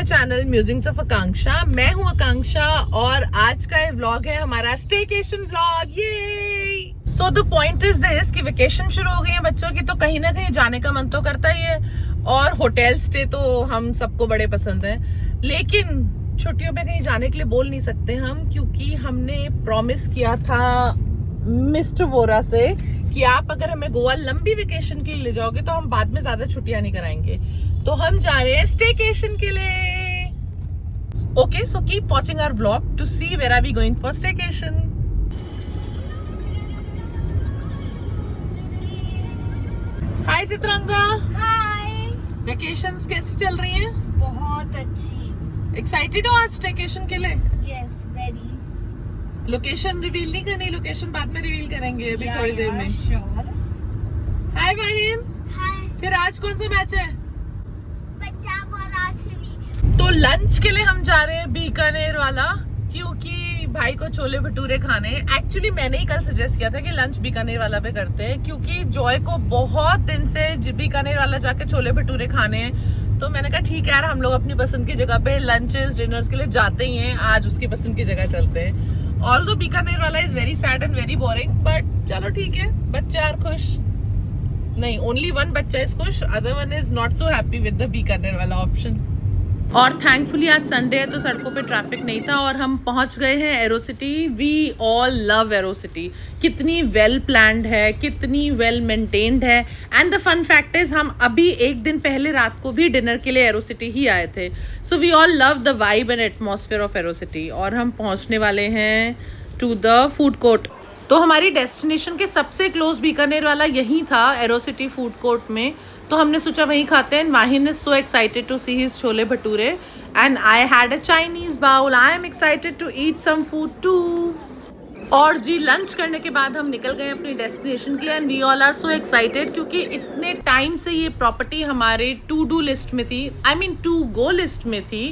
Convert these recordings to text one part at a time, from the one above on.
My channel musics of आकांक्षा। मैं हूं आकांक्षा और आज का ये व्लॉग है हमारा स्टेकेशन व्लॉग। ये so the point is this कि वेकेशन शुरू हो गई है बच्चों की, तो कहीं ना कहीं जाने का मन तो करता ही है और होटल स्टे तो हम सबको बड़े पसंद है, लेकिन छुट्टियों में कहीं जाने के लिए बोल नहीं सकते हम, क्योंकि हमने प्रॉमिस किया था मिस्टर वोरा से कि आप अगर हमें गोवा लंबी वेकेशन के लिए ले जाओगे तो हम बाद में ज्यादा छुट्टियां नहीं कराएंगे। तो हम जा रहे हैं स्टेकेशन के लिए। Okay, so keep watching our vlog to see where are we going for staycation. Hi Chitranga. Hi. Vacations कैसी चल रही हैं? बहुत अच्छी। एक्साइटेड हो आज स्टेकेशन के लिए? Yes, very. लोकेशन रिवील नहीं करनी, लोकेशन बाद में रिवील करेंगे अभी थोड़ी देर में। श्योर। हाय वाहिन। हाय। फिर आज कौन सा मैच है? पंजाब और आरसीबी। तो लंच के लिए हम जा रहे हैं बीकानेर वाला, क्योंकि भाई को छोले भटूरे खाने। एक्चुअली मैंने ही कल सजेस्ट किया था कि लंच बीकानेर वाला पे करते हैं, क्योंकि जॉय को बहुत दिन से बीकानेर वाला जाके छोले भटूरे खाने हैं। तो मैंने कहा ठीक है यार, हम लोग अपनी पसंद की जगह पे लंचेस डिनर्स के लिए जाते ही हैं, आज उसकी पसंद की जगह चलते हैं। ऑल्दो बीकानेर वाला is very sad and very boring, but चलो ठीक है, बच्चे आर खुश। नहीं, ओनली वन बच्चा इज खुश, other one is not so happy with the Bikaner वाला ऑप्शन। और थैंकफुली आज संडे है तो सड़कों पे ट्रैफिक नहीं था और हम पहुंच गए हैं Aerocity. We all love Aerocity. कितनी वेल प्लान्ड है, कितनी वेल मेंटेन्ड है। And the fun fact is हम अभी एक दिन पहले रात को भी डिनर के लिए एरोसिटी ही आए थे। So we all love the vibe and atmosphere of Aerocity. और हम पहुंचने वाले हैं टू द फूड कोर्ट। तो हमारी डेस्टिनेशन के सबसे क्लोज बीकानेर वाला यही था, एरोसिटी फूड कोर्ट में। तो हमने सोचा वहीं खाते हैं। Vahin is so excited to see his chole bhature and I had a Chinese bowl. I am excited to eat some food too. और जी लंच करने के बाद हम निकल गए अपनी डेस्टिनेशन के लिए and we all are so excited, क्योंकि इतने टाइम से ये प्रॉपर्टी हमारे टू डू लिस्ट में थी, I mean to go list में थी,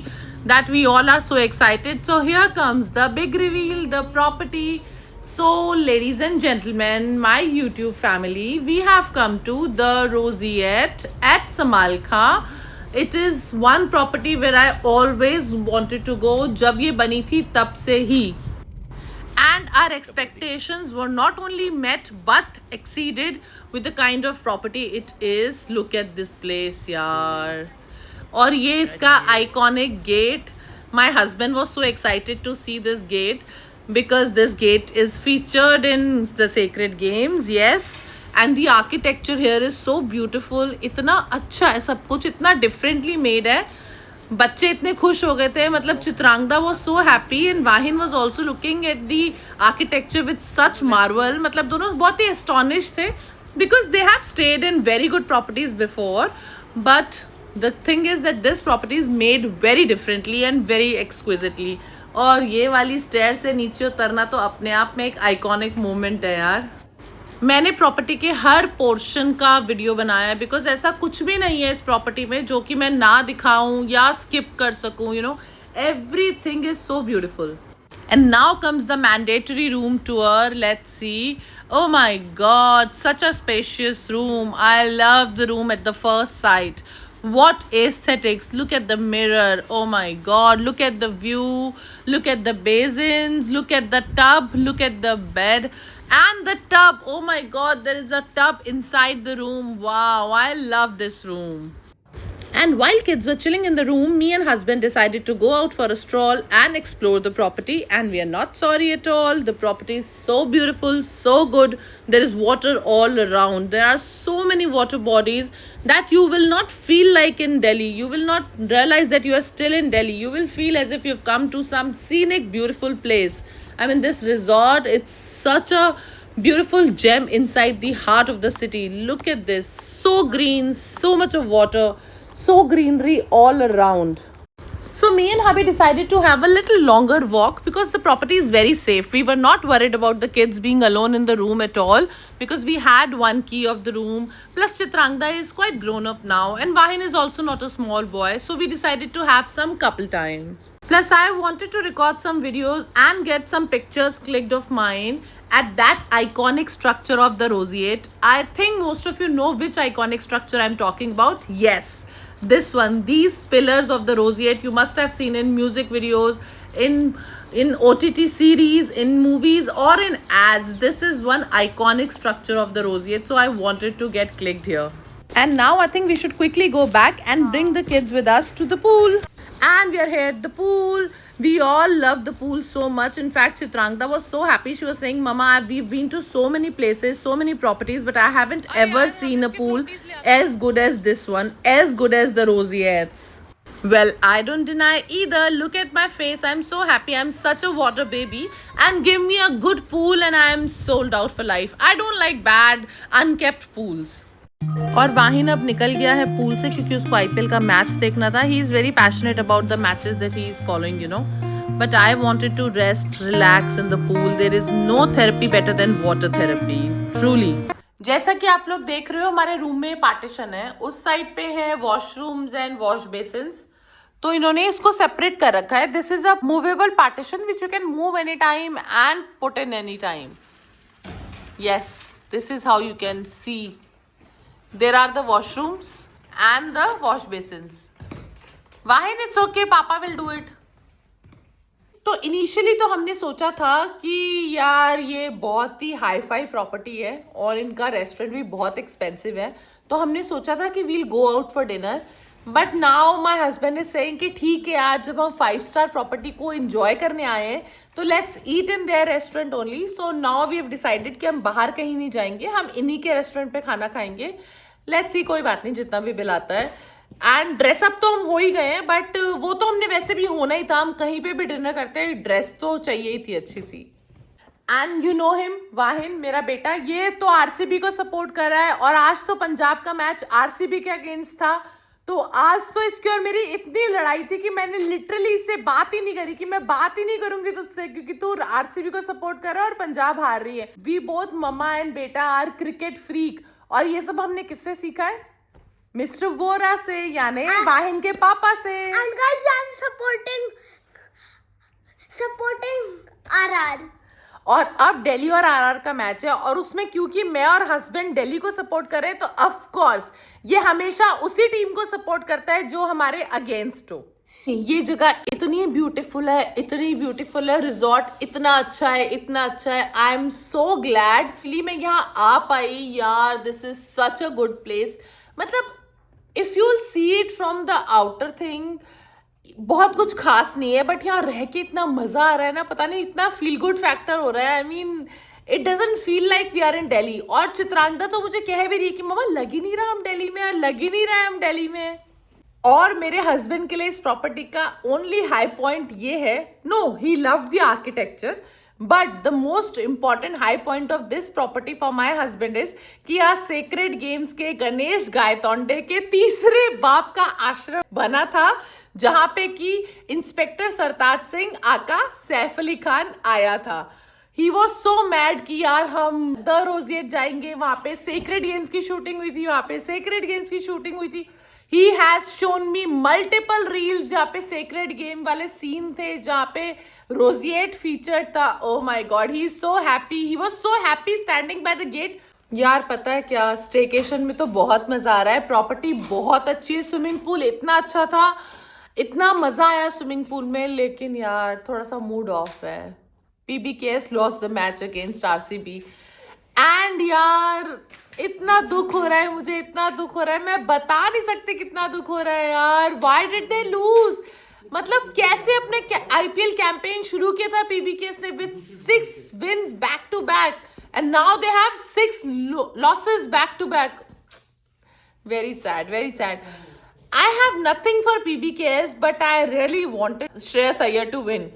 that we all are so excited. So here comes the big reveal, the property. So, ladies and gentlemen, my YouTube family, we have come to the Roseate at Samalkha. It is one property where I always wanted to go. जब ये बनी थी तब से ही. And our expectations were not only met but exceeded with the kind of property it is. Look at this place, यार. और ये इसका iconic gate. My husband was so excited to see this gate, because this gate is featured in the Sacred Games, yes, and the architecture here is so beautiful. इतना अच्छा है, सब कुछ इतना differently made है। बच्चे इतने खुश हो गए थे, मतलब Chitrangada was so happy and Vahin was also looking at the architecture with such marvel। मतलब दोनों बहुत ही astonished थे, because they have stayed in very good properties before, but the thing is that this property is made very differently and very exquisitely। और ये वाली stair से नीचे उतरना तो अपने आप में एक आइकॉनिक मोमेंट है यार। मैंने प्रॉपर्टी के हर पोर्शन का वीडियो बनाया है, बिकॉज ऐसा कुछ भी नहीं है इस प्रॉपर्टी में जो कि मैं ना दिखाऊं या स्किप कर सकूं। You know, everything is so beautiful. And now comes the mandatory room tour. Let's see. Oh my God, such a spacious room. I love the room at the first sight. What aesthetics. Look at the mirror. Oh my God, look at the view. Look at the basins. Look at the tub. Look at the bed. And the tub. Oh my God, there is a tub inside the room. Wow, I love this room. And while kids were chilling in the room, me and husband decided to go out for a stroll and explore the property. And we are not sorry at all. The property is so beautiful, so good. There is water all around. There are so many water bodies that you will not feel like in Delhi. You will not realize that you are still in Delhi. You will feel as if you've come to some scenic, beautiful place. I mean, this resort, it's such a beautiful gem inside the heart of the city. Look at this. So green, so much of water. So greenery all around. So me and hubby decided to have a little longer walk because the property is very safe. We were not worried about the kids being alone in the room at all, because we had one key of the room. Plus Chitrangda is quite grown up now and Vahin is also not a small boy. So we decided to have some couple time. Plus I wanted to record some videos and get some pictures clicked of mine at that iconic structure of the Roseate. I think most of you know which iconic structure I'm talking about. Yes. This one, these pillars of the roseate, you must have seen in music videos, in OTT series, in movies, or in ads. This is one iconic structure of the roseate, so I wanted to get clicked here. And now I think we should quickly go back and bring the kids with us to the pool. And we are here at the pool. We all love the pool so much. In fact, Chitrangda was so happy. She was saying, Mama, we've been to so many places, so many properties, but I haven't ever seen a pool as good as this one, as good as the Roseates. Well, I don't deny either. Look at my face. I'm so happy. I'm such a water baby. And give me a good pool and I am sold out for life. I don't like bad, unkept pools. और वाहिन अब निकल गया है pool से क्योंकि उसको IPL का match देखना था. He is very passionate about the matches that he is following, you know. But I wanted to rest, relax in the pool. There is no therapy better than water therapy, truly. जैसा कि आप लोग देख रहे हो, हमारे room में partition है. उस साइड पे है वॉशरूम्स एंड वॉश बेसिन्स. तो इन्होंने इसको सेपरेट कर रखा है. This is a movable partition which you can move any time and put in any time. Yes, this is how you can see. There are the washrooms and the wash basins. Wahin, it's okay, Papa will do it. तो initially तो हमने सोचा था कि यार ये बहुत ही hi fi property है और इनका रेस्टोरेंट भी बहुत एक्सपेंसिव है. तो हमने सोचा था कि we'll go out for dinner. But now my husband is saying कि ठीक है यार, जब हम 5 स्टार प्रॉपर्टी को एंजॉय करने आए हैं तो let's eat in their restaurant only. So now we have decided कि हम बाहर कहीं नहीं जाएंगे, हम इन्हीं के रेस्टोरेंट पे खाना खाएंगे. लेट्स सी, कोई बात नहीं, जितना भी बिल आता है. एंड ड्रेसअप तो हम हो ही गए हैं, बट वो तो हमने वैसे भी होना ही था. हम कहीं पे भी डिनर करते हैं, ड्रेस तो चाहिए ही थी अच्छी सी. एंड यू नो हिम, वाहिन मेरा बेटा, ये तो आरसीबी को सपोर्ट कर रहा है और आज तो पंजाब का मैच आरसीबी के अगेंस्ट था. तो आज तो इसकी और मेरी इतनी लड़ाई थी कि मैंने लिटरली इससे बात ही नहीं करी कि मैं बात ही नहीं करूंगी तुझसे क्योंकि तू आरसीबी को सपोर्ट कर रहा है और पंजाब हार रही है. वी बोथ मम्मा एंड बेटा आर क्रिकेट फ्रीक. और ये सब हमने किससे सीखा है? मिस्टर वोरा से, यानी वाहिन के पापा से. And guys, I'm supporting RR. और अब दिल्ली और आरआर का मैच है और उसमें क्योंकि मैं और हस्बैंड दिल्ली को सपोर्ट कर रहे हैं तो ऑफ कोर्स ये हमेशा उसी टीम को सपोर्ट करता है जो हमारे अगेंस्ट हो. ये जगह इतनी ब्यूटीफुल है, इतनी ब्यूटीफुल है. रिजॉर्ट इतना अच्छा है, इतना अच्छा है. आई एम सो ग्लैड मैं यहाँ आ पाई यार. This is such a good place. मतलब if you will see it from the outer thing, बहुत कुछ खास नहीं है, बट यहाँ रह के इतना मजा आ रहा है ना, पता नहीं इतना फील गुड फैक्टर हो रहा है. I mean it doesn't feel like we are in Delhi. और चित्रांगदा तो मुझे कह भी रही है कि मम्मा लग ही नहीं रहा हम दिल्ली में, लग ही नहीं रहा है हम दिल्ली में. और मेरे हस्बैंड के लिए इस प्रॉपर्टी का ओनली हाई पॉइंट ये है, no he love the architecture, but the most important high point of this property for my husband is कि यहाँ सेक्रेड गेम्स के गणेश गायतोंडे के तीसरे बाप का आश्रम बना था, जहां पे कि इंस्पेक्टर सरताज सिंह आका सैफ अली खान आया था. ही वॉज सो मैड कि यार हम द रोजिएट जाएंगे, वहां पे सेक्रेड गेम्स की शूटिंग हुई थी, वहां पे सेक्रेड गेम्स की शूटिंग हुई थी. He has shown me multiple reels जहाँ पे सेक्रेड गेम वाले सीन थे, जहाँ पे रोजिएट फीचर था. Oh my God, he is so happy. He was so happy standing by the gate. यार पता है क्या, स्टेकेशन में तो बहुत मज़ा आ रहा है. प्रॉपर्टी बहुत अच्छी है, स्विमिंग पूल इतना अच्छा था, इतना मज़ा आया स्विमिंग पूल में. लेकिन यार थोड़ा सा मूड ऑफ है. PBKS lost the match against RCB. And यार इतना दुख हो रहा है मुझे, इतना दुख हो रहा है, मैं बता नहीं सकती कितना दुख हो रहा है यार. Why did they lose? मतलब कैसे अपने आईपीएल कैंपेन शुरू किया था PBKS ने with 6 wins back to back and now they have 6 losses back to back. Very sad, very sad. I have nothing for PBKS but I really wanted Shreyas Iyer to win.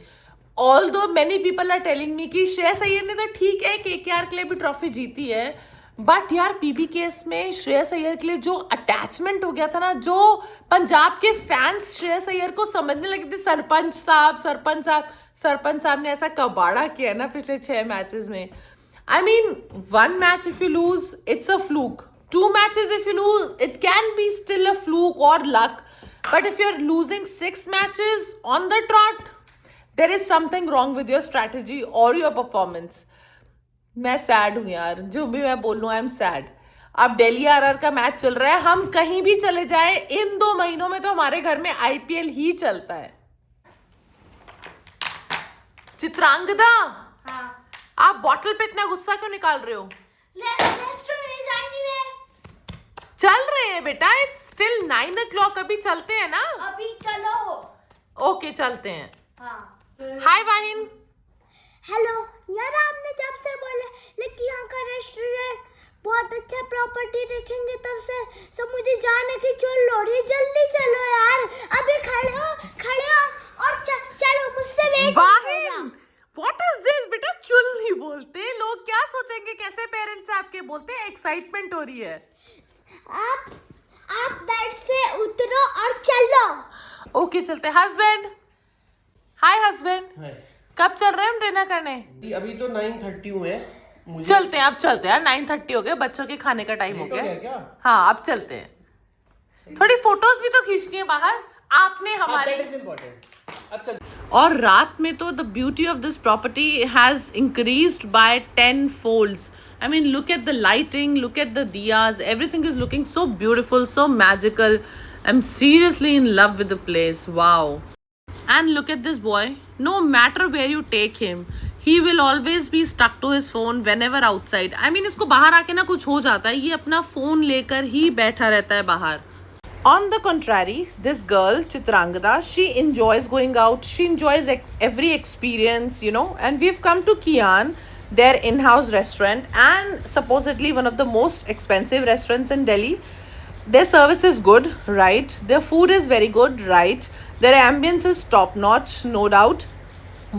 Although many people are telling me कि श्रेयस अय्यर ने तो ठीक है KKR के लिए भी trophy जीती है, बट यार PBKS में श्रेयस अय्यर के लिए जो अटैचमेंट हो गया था ना, जो पंजाब के फैंस श्रेयस अय्यर को समझने लगे थे, सरपंच साहब ने ऐसा कबाड़ा किया ना पिछले 6 मैचेस में. I mean 1 match if you lose it's a fluke, 2 matches if you lose it can be still a fluke और luck, but if you are losing 6 matches on the trot, there is something wrong with your strategy or your performance. मैं sad हूँ यार, जो भी मैं बोलूँ, I am sad. अब Delhi RR का मैच चल रहा है, हम कहीं भी चले जाए इन 2 महीनों में तो हमारे घर में आईपीएल ही चलता है। चित्रांगदा, हाँ। आप बॉटल पे इतना गुस्सा क्यों निकाल रहे हो? चल रहे हैं बेटा, इट्स स्टिल 9 o'clock, अभी चलते हैं ना। अभी चलो। ओके चलते हैं। हाँ। हाय वाहिन। हेलो यार, आपने जब से बोले लेकिन यहाँ का रेस्टोरेंट बहुत अच्छा प्रॉपर्टी देखेंगे तब से सब मुझे जाने की चुल हो रही है। जल्दी चलो यार, अभी खड़े हो और चलो, मुझसे वेट वाहिन, व्हाट इज दिस बेटा? चुल नहीं बोलते, लोग क्या सोचेंगे? कैसे पेरेंट्स आपके बोलते हैं? एक्साइटमेंट हो रही है। आप बेड से उतरो और चलो। ओके चलते हैं। हस्बैंड, हाय हस्बैंड, कब चल रहे हैं हम डिनर करने? अभी तो 9:30 हुए हैं। मुझे चलते हैं, अब चलते हैं यार, 9:30 हो गए, बच्चों के खाने का टाइम हो लेट हो गया। गया क्या? हाँ अब चलते हैं, थोड़ी फोटोज भी तो खींचनी है बाहर, आपने हमारे। That is important. अब चल। और रात में तो the beauty of this property has increased by 10 folds. I mean, look at the lighting, look at the diyas, everything is looking so beautiful, so magical. I'm seriously in love with the place. Wow. And look at this boy. No matter where you take him, he will always be stuck to his phone whenever outside. I mean, इसको बाहर आके ना कुछ हो जाता है, ये अपना फोन लेकर ही बैठा रहता है बाहर. On the contrary, this girl, Chitrangada, she enjoys going out. She enjoys every experience, you know. And we've come to Kian, their in-house restaurant, and supposedly one of the most expensive restaurants in Delhi. Their service is good, right? Their food is very good, right? Their ambience is top-notch, no doubt.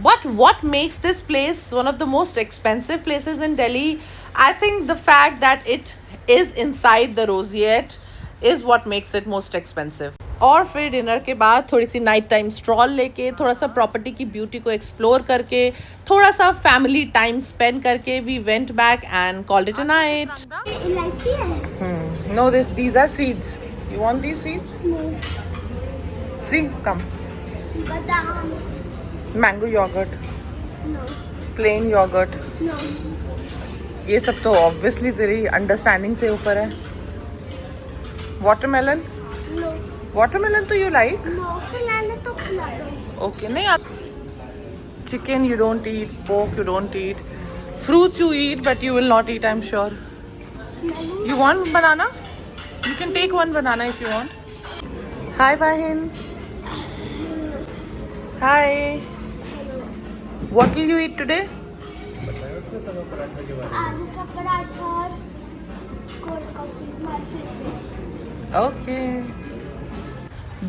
But what makes this place one of the most expensive places in Delhi? I think the fact that it is inside the Roseate is what makes it most expensive. और फिर dinner के बाद थोड़ी सी night time stroll लेके, थोड़ा सा property की beauty को एक्सप्लोर करके, थोड़ा सा फैमिली टाइम स्पेंड करके, we went back and called it a night. इलायची है? No, these are seeds. You want these seeds? See, come. बादाम? Mango yogurt, no plain yogurt. No ये सब तो ऑब्वियसली तेरी अंडरस्टैंडिंग से ऊपर है. वाटरमेलन, नो वाटरमेलन तो यू लाइक. नो, खिलाने तो खिला दो। ओके, नहीं आप chicken you don't eat, pork you don't eat, fruits you eat but you will not eat, I am sure. नहीं, You want banana? You can take one banana if you want. Hi, Bahin. Hi. What will you eat today? आलू का पराठा और cold coffee, my favourite. Okay.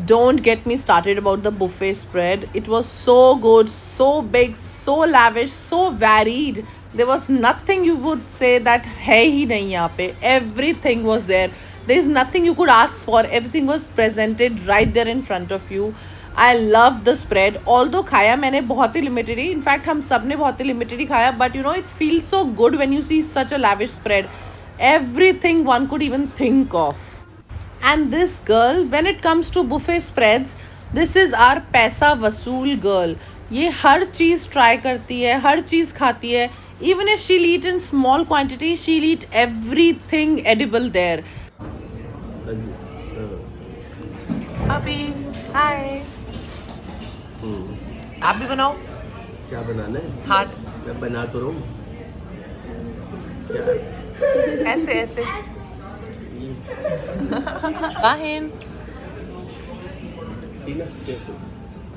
Don't get me started about the buffet spread. It was so good, so big, so lavish, so varied. There was nothing you would say that है ही नहीं यहाँ पे. Everything was there. There is nothing you could ask for. Everything was presented right there in front of you. I love the spread. Although खाया मैंने बहुत ही limited he. In fact हम सब ने बहुत ही limited ही खाया. But you know it feels so good when you see such a lavish spread. Everything one could even think of. And this girl, when it comes to buffet spreads, this is our पैसा वसूल girl. ये हर चीज़ try करती है, हर चीज़ खाती है. Even if she'll eat in small quantity, she'll eat everything edible there. अभी hi. आप भी बनाओ. क्या बनाना है? हार्ट. मैं बना तो रहा हूँ. ऐसे ऐसे. बाहिन.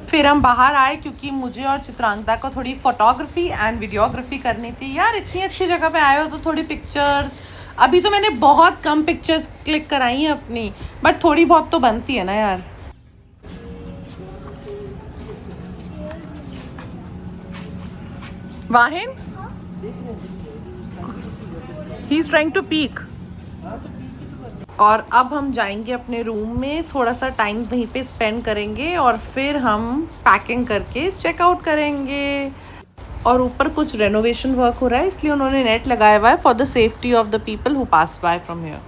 फिर हम बाहर आए क्योंकि मुझे और चित्रांगदा को थोड़ी फोटोग्राफी एंड वीडियोग्राफी करनी थी. यार इतनी अच्छी जगह पे आए हो तो थोड़ी पिक्चर्स. अभी तो मैंने बहुत कम पिक्चर्स क्लिक कराई हैं अपनी, बट थोड़ी बहुत तो बनती है ना यार. Vahin, he is trying to peek. और अब हम जाएंगे अपने रूम में, थोड़ा सा टाइम वहीं पे स्पेंड करेंगे और फिर हम पैकिंग करके चेकआउट करेंगे. और ऊपर कुछ रेनोवेशन वर्क हो रहा है, इसलिए उन्होंने नेट लगाया हुआ है for the safety of the people who pass by from here.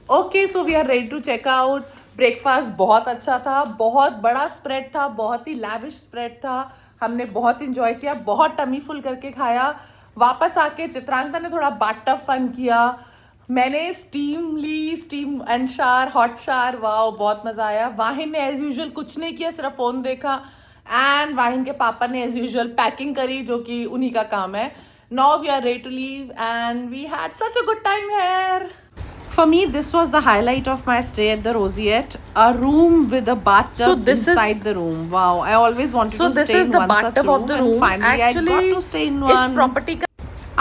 Okay, so we are ready to check out. Breakfast बहुत अच्छा था, बहुत बड़ा स्प्रेड था, बहुत ही लैविश स्प्रेड था. हमने बहुत इंजॉय किया, बहुत टमी फुल करके खाया. वापस आके चित्रांगदा ने थोड़ा बाटा फन किया. मैंने steam and shower, hot shower, wow बहुत मजा आया। वाहिन ने एज यूजुअल कुछ नहीं किया, सिर्फ फोन देखा, एंड वाहिन के पापा ने एज यूजुअल पैकिंग करी, जो कि उन्हीं का काम है। Now we are ready to leave and we had such a good time here. For me, this was the highlight of my stay at the Roseate. A room with a bathtub inside the room. Wow, I always wanted to stay in one such room, and finally I got to stay in one. property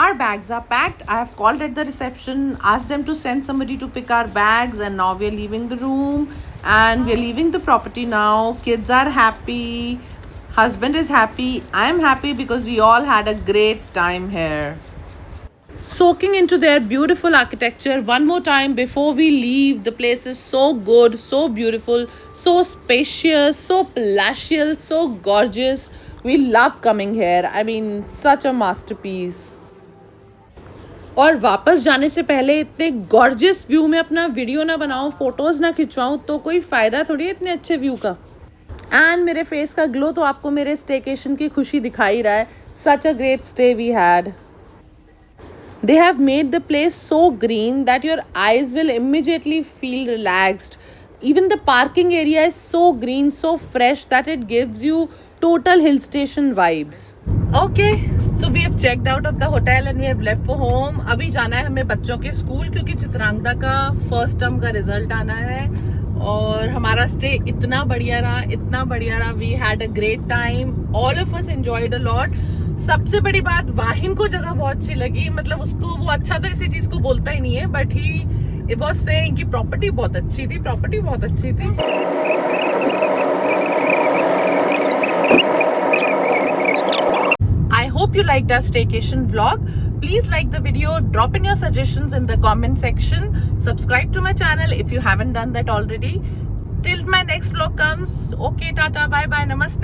Our bags are packed. I have called at the reception, asked them to send somebody to pick our bags, and now we are leaving the room and we are leaving the property now. Kids are happy, husband is happy, I am happy because we all had a great time here. Soaking into their beautiful architecture one more time before we leave. The place is so good, so beautiful, so spacious, so palatial, so gorgeous. We love coming here. I mean, such a masterpiece. और वापस जाने से पहले इतने gorgeous view में अपना video ना बनाऊं, फोटोज ना खिंचवाऊं तो कोई फ़ायदा थोड़ी है इतने अच्छे व्यू का। एंड मेरे फेस का ग्लो तो आपको मेरे स्टेकेशन की खुशी दिखा ही रहा है। Such a great stay we had. They have made the place so green that your eyes will immediately feel relaxed. Even the parking area is so green, so fresh that it gives you total hill station vibes. Okay, so we have checked out of the hotel and we have left for home. अभी जाना है हमें बच्चों के school, क्योंकि चित्रांगदा का first term का result आना है। और हमारा स्टे इतना बढ़िया रहा। We had a great time. All of us enjoyed a lot. सबसे बड़ी बात, वाहिन को जगह बहुत अच्छी लगी। मतलब उसको वो अच्छा तो इसी चीज को बोलता ही नहीं है, बट ही वाज सेइंग कि प्रॉपर्टी बहुत अच्छी थी। I hope you liked our staycation vlog. Please like the video, drop in your suggestions in the comment section, subscribe to my channel if you haven't done that already. Till my next vlog comes, okay, tata, bye bye, namaste.